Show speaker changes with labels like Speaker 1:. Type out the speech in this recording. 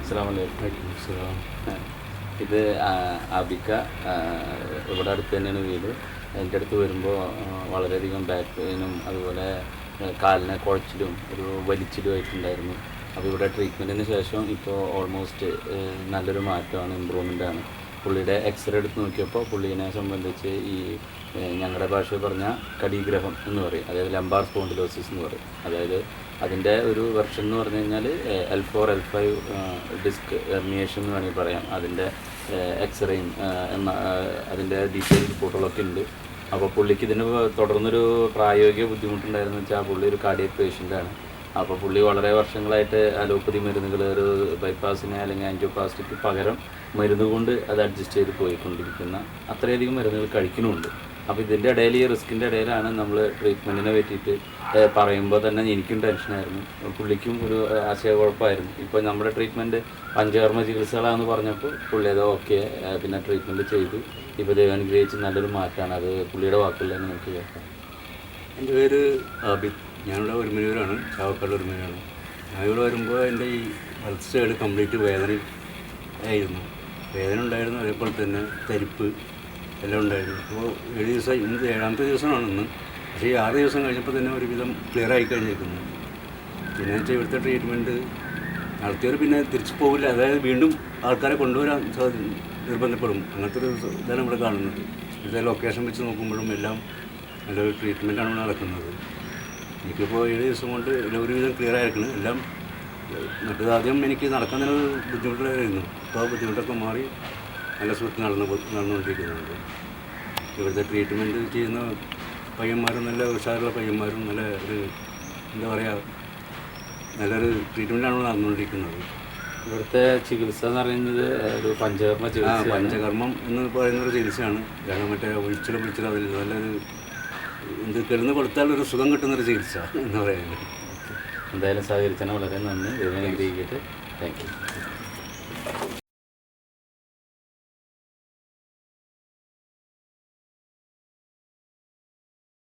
Speaker 1: അസ്സലാമലൈക്കും.
Speaker 2: ഇത് ആബിക്ക, ഇവിടെ അടുത്ത് തന്നെയാണ് വീട്. എൻ്റെ അടുത്ത് വരുമ്പോൾ വളരെയധികം ബാക്ക് പെയിനും അതുപോലെ കാലിനെ കുഴച്ചിലും ഒരു വലിച്ചിലുമായിട്ടുണ്ടായിരുന്നു. അപ്പോൾ ഇവിടെ ട്രീറ്റ്മെൻറ്റിന് ശേഷം ഇപ്പോൾ ഓൾമോസ്റ്റ് നല്ലൊരു മാറ്റമാണ്, ഇമ്പ്രൂവ്മെൻ്റാണ്. പുള്ളിയുടെ എക്സ്റേ എടുത്ത് നോക്കിയപ്പോൾ പുള്ളീനെ സംബന്ധിച്ച് ഈ ഞങ്ങളുടെ ഭാഷയിൽ പറഞ്ഞാൽ കടീഗ്രഹം എന്ന് പറയും, അതായത് ലംബാർ സ്പോണ്ടിലോസിസ് എന്ന് പറയും. അതായത് അതിൻ്റെ ഒരു വെർഷൻ എന്ന് പറഞ്ഞു കഴിഞ്ഞാൽ L4 L5 ഡിസ്ക് ഹെർണിയേഷൻ എന്ന് വേണമെങ്കിൽ പറയാം. അതിൻ്റെ എക്സ്റേയും അതിൻ്റെ ഡീറ്റെയിൽ റിപ്പോർട്ടുകളൊക്കെ ഉണ്ട്. അപ്പോൾ പുള്ളിക്ക് ഇതിന് തുടർന്നൊരു പ്രായോഗിക ബുദ്ധിമുട്ടുണ്ടായിരുന്നു വെച്ചാൽ പുള്ളി ഒരു കാർഡിയക് പേഷ്യൻ്റാണ്. അപ്പോൾ പുള്ളി വളരെ വർഷങ്ങളായിട്ട് അലോപ്പതി മരുന്നുകൾ, ഒരു ബൈപ്പാസിന് അല്ലെങ്കിൽ ആൻജിയോപ്ലാസ്റ്റിക്ക് പകരം മരുന്ന് കൊണ്ട് അത് അഡ്ജസ്റ്റ് ചെയ്ത് പോയിക്കൊണ്ടിരിക്കുന്ന അത്രയധികം മരുന്നുകൾ കഴിക്കുന്നുമുണ്ട്. അപ്പോൾ ഇതിൻ്റെ ഇടയിൽ, ഈ റിസ്കിൻ്റെ ഇടയിലാണ് നമ്മൾ ട്രീറ്റ്മെൻറ്റിനെ പറ്റിയിട്ട് പറയുമ്പോൾ തന്നെ എനിക്കും ടെൻഷനായിരുന്നു, പുള്ളിക്കും ഒരു ആശയക്കുഴപ്പമായിരുന്നു. ഇപ്പോൾ നമ്മുടെ ട്രീറ്റ്മെൻറ്റ് പഞ്ചകർമ്മ ചികിത്സകളാണെന്ന് പറഞ്ഞപ്പോൾ പുള്ളി അത് ഓക്കെ, പിന്നെ ട്രീറ്റ്മെൻറ്റ് ചെയ്തു. ഇപ്പോൾ ദൈവാനുഗ്രഹിച്ച് നല്ലൊരു മാറ്റമാണ്. അത് പുള്ളിയുടെ വാക്കുകളിൽ തന്നെ നമുക്ക് കേൾക്കാം.
Speaker 1: എൻ്റെ പേര് ആബിദ്. ഞാനിവിടെ ഒരുമനൂരാണ്, ചാവക്കാട് ഒരുമനൂരാണ്. ഞാനിവിടെ വരുമ്പോൾ എൻ്റെ ഈ വലത്ത് സൈഡ് കംപ്ലീറ്റ് വേദന ഉണ്ടായിരുന്നു. അതേപോലെ തന്നെ തരിപ്പ് എല്ലാം ഉണ്ടായിരുന്നു. അപ്പോൾ 7 ദിവസം, ഇന്ന് 7ാമത്തെ ദിവസമാണ് ഇന്ന്. പക്ഷേ ഈ 6 ദിവസം കഴിഞ്ഞപ്പോൾ തന്നെ ഒരുവിധം ക്ലിയർ ആയി കഴിഞ്ഞിരിക്കുന്നു. പിന്നെ വെച്ചാൽ ഇവിടുത്തെ ട്രീറ്റ്മെൻറ്റ് നടത്തിയവർ പിന്നെ തിരിച്ചു പോകില്ല, അതായത് വീണ്ടും ആൾക്കാരെ കൊണ്ടുവരാൻ നിർബന്ധപ്പെടും. അങ്ങനത്തെ ഒരു ഇതാണ് ഇവിടെ കാണുന്നത്. ഇവിടുത്തെ ലൊക്കേഷൻ വെച്ച് നോക്കുമ്പോഴും എല്ലാം നല്ലൊരു ട്രീറ്റ്മെൻറ്റാണ് നടക്കുന്നത്. എനിക്കിപ്പോൾ 7 ദിവസം കൊണ്ട് ഒരുവിധം ക്ലിയർ ആയിരിക്കണം എല്ലാം. മറ്റേത് ആദ്യം എനിക്ക് നടക്കാൻ തന്നെ ബുദ്ധിമുട്ടായിരുന്നു. ഇപ്പോൾ ബുദ്ധിമുട്ടൊക്കെ മാറി നല്ല സുഖത്ത് നടന്നുകൊണ്ടിരിക്കുന്നുണ്ട്. ഇവിടുത്തെ ട്രീറ്റ്മെൻറ്റ് ചെയ്യുന്ന പയ്യന്മാരും നല്ല ഉഷാറുള്ള പയ്യന്മാരും നല്ല ഒരു എന്താ പറയുക, നല്ലൊരു ട്രീറ്റ്മെൻറ്റാണ് നടന്നുകൊണ്ടിരിക്കുന്നത്.
Speaker 2: ഇവിടുത്തെ ചികിത്സ എന്ന് പറയുന്നത് ഒരു പഞ്ചകർമ്മ ചികിത്സ.
Speaker 1: പഞ്ചകർമ്മം എന്ന് പറയുന്നൊരു ചികിത്സയാണ്. കാരണം മറ്റേ ഒഴിച്ചിലും അതിൽ നല്ലൊരു എന്ത് കിടന്ന് കൊടുത്താൽ ഒരു സുഖം കിട്ടുന്നൊരു ചികിത്സ എന്ന് പറയുന്നത്.
Speaker 2: എന്തായാലും സഹകരിച്ചാൽ വളരെ നന്ദി. ദൈവം അനുഗ്രഹിക്കട്ടെ. Thank you.